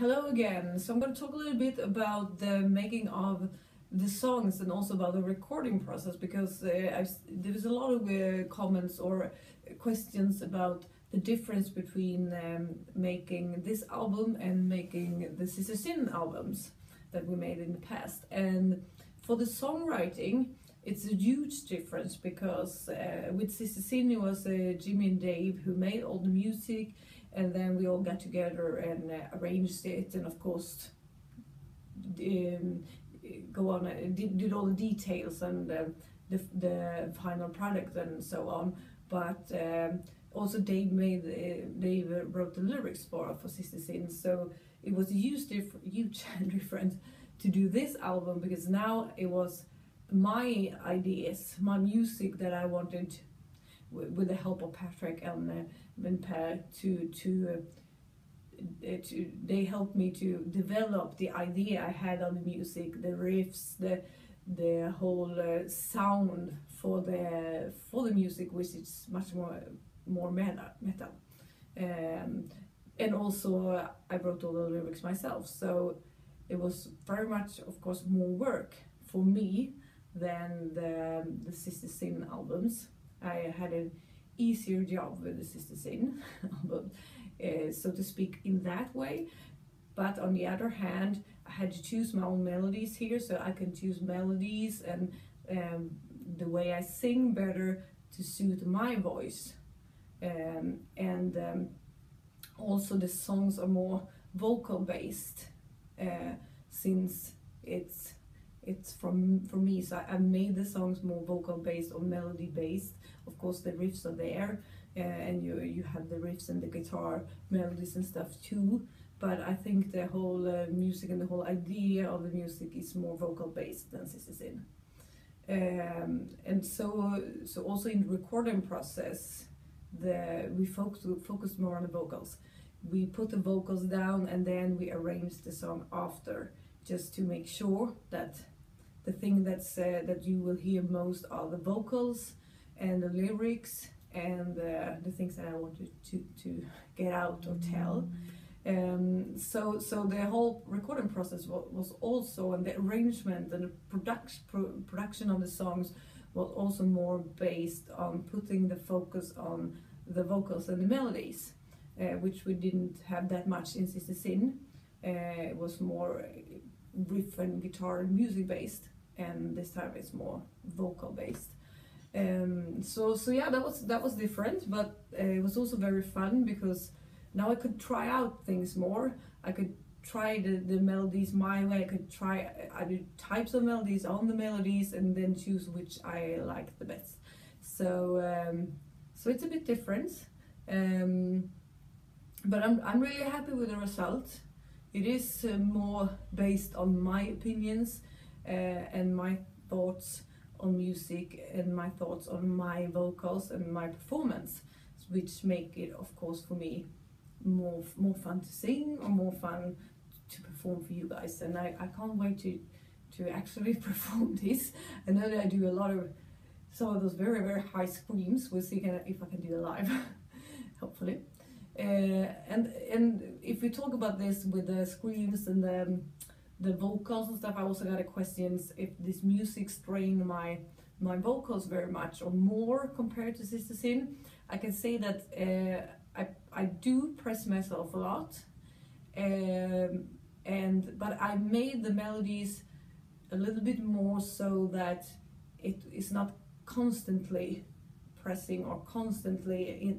Hello again. So I'm going to talk a little bit about the making of the songs and also about the recording process, because there was a lot of comments or questions about the difference between making this album and making the Sister Sin albums that we made in the past. And for the songwriting, it's a huge difference because with Sister Sin it was Jimmy and Dave who made all the music, and then we all got together and arranged it, and of course go on did all the details and the final product and so on. But also Dave wrote the lyrics for Sister Sin, so it was a huge difference to do this album, because now it was my ideas, my music that I wanted, with the help of Patrick and Per, they helped me to develop the idea I had on the music, the riffs, the whole sound for the music, which is much more metal. And also I wrote all the lyrics myself, so it was very much, of course, more work for me than the Sister Sin albums. I had an easier job with the Sister Sin album, so to speak, in that way. But on the other hand, I had to choose my own melodies here, so I can choose melodies and the way I sing better to suit my voice. Also the songs are more vocal based, since it's from me, so I made the songs more vocal based or melody based. Of course the riffs are there, and you have the riffs and the guitar melodies and stuff too, but I think the whole music and the whole idea of the music is more vocal based than Sister Sin. And so also in the recording process, we focused more on the vocals. We put the vocals down and then we arranged the song after, just to make sure that the thing that you will hear most are the vocals and the lyrics and the things that I wanted to get out or tell. So the whole recording process was also, and the arrangement and the production of the songs was also more based on putting the focus on the vocals and the melodies, which we didn't have that much in Sister Sin. It was more riff and guitar and music based, and this time it's more vocal based. So yeah, that was different, but it was also very fun, because now I could try out things more. I could try the melodies my way. I could try other types of melodies on the melodies and then choose which I like the best. So it's a bit different, but I'm really happy with the result. It is more based on my opinions and my thoughts on music and my thoughts on my vocals and my performance, which make it, of course, for me more fun to sing, or more fun to perform for you guys. And I can't wait to actually perform this. I know that I do some of those very, very high screams. We'll see if I can do it live, hopefully. And if we talk about this with the screams and the vocals and stuff, I also got a question if this music strained my vocals very much or more compared to Sister Sin. I can say that I do press myself a lot, but I made the melodies a little bit more so that it is not constantly pressing or constantly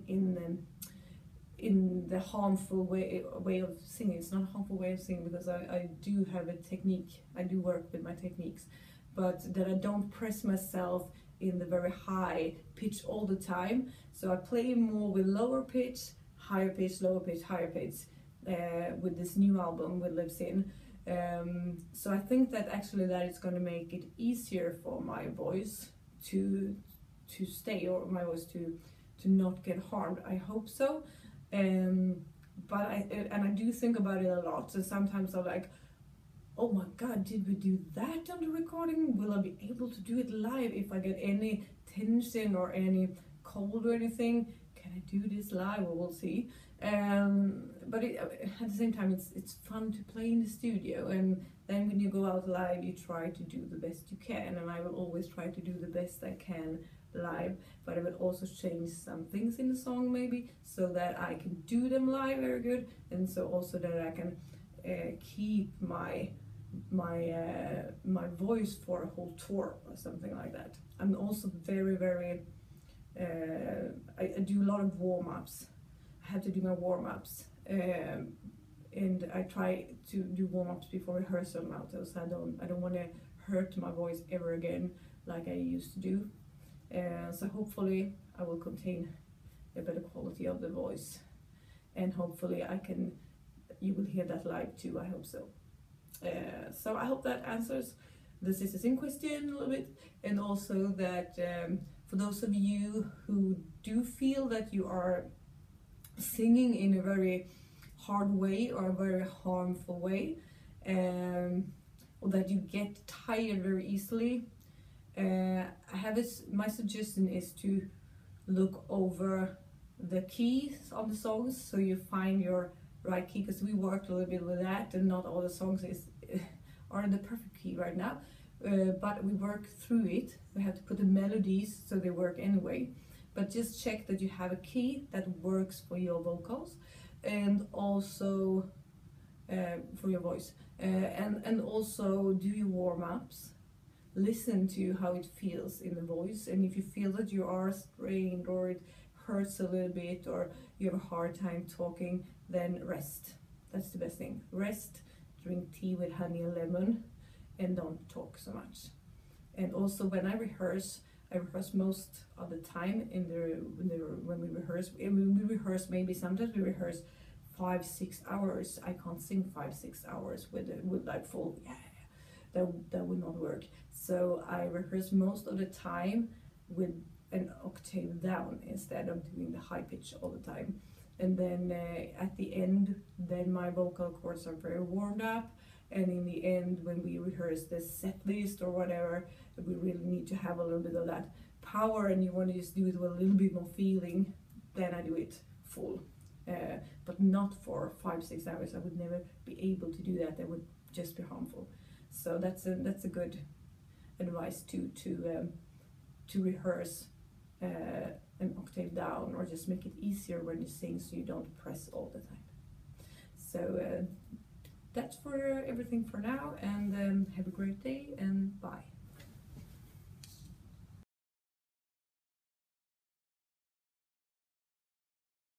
in the harmful way of singing. It's not a harmful way of singing, because I do have a technique. I do work with my techniques, but that I don't press myself in the very high pitch all the time. So I play more with lower pitch, higher pitch, lower pitch, higher pitch with this new album with Lives In. So I think that actually that is going to make it easier for my voice to stay, or my voice to not get harmed. I hope so. But I do think about it a lot. So sometimes I'm like, oh my god, did we do that on the recording? Will I be able to do it live if I get any tension or any cold or anything? Can can I do this live? Well, we'll see. But at the same time, it's fun to play in the studio, and then when you go out live, you try to do the best you can, and I will always try to do the best I can live, but I will also change some things in the song maybe, so that I can do them live very good, and so also that I can keep my voice for a whole tour or something like that. I'm also very I do a lot of warm-ups. I have to do my warm-ups, and I try to do warm-ups before rehearsal now, so I don't want to hurt my voice ever again like I used to do. So hopefully I will contain a better quality of the voice, and hopefully you will hear that live too. I hope so. So I hope that answers the Sister Sing question a little bit, and also that for those of you who do feel that you are singing in a very hard way or a very harmful way, or that you get tired very easily, my suggestion is to look over the keys on the songs, so you find your right key, because we worked a little bit with that, and not all the songs are in the perfect key right now, but we work through it. We have to put the melodies so they work anyway, but just check that you have a key that works for your vocals, and also for your voice, and also do your warm-ups. Listen to how it feels in the voice, and if you feel that you are strained, or it hurts a little bit, or you have a hard time talking, then rest. That's the best thing. Rest, drink tea with honey and lemon, and don't talk so much. And also when I rehearse most of the time when we rehearse, maybe sometimes we rehearse 5-6 hours. I can't sing 5-6 hours with like full, that would not work. So I rehearse most of the time with an octave down instead of doing the high pitch all the time. And then at the end, then my vocal cords are very warmed up, and in the end, when we rehearse the set list or whatever, we really need to have a little bit of that power, and you want to just do it with a little bit more feeling, then I do it full, but not for 5-6 hours. I would never be able to do that. That would just be harmful. So that's a good advice to rehearse an octave down, or just make it easier when you sing, so you don't press all the time. So that's for everything for now, and have a great day, and bye.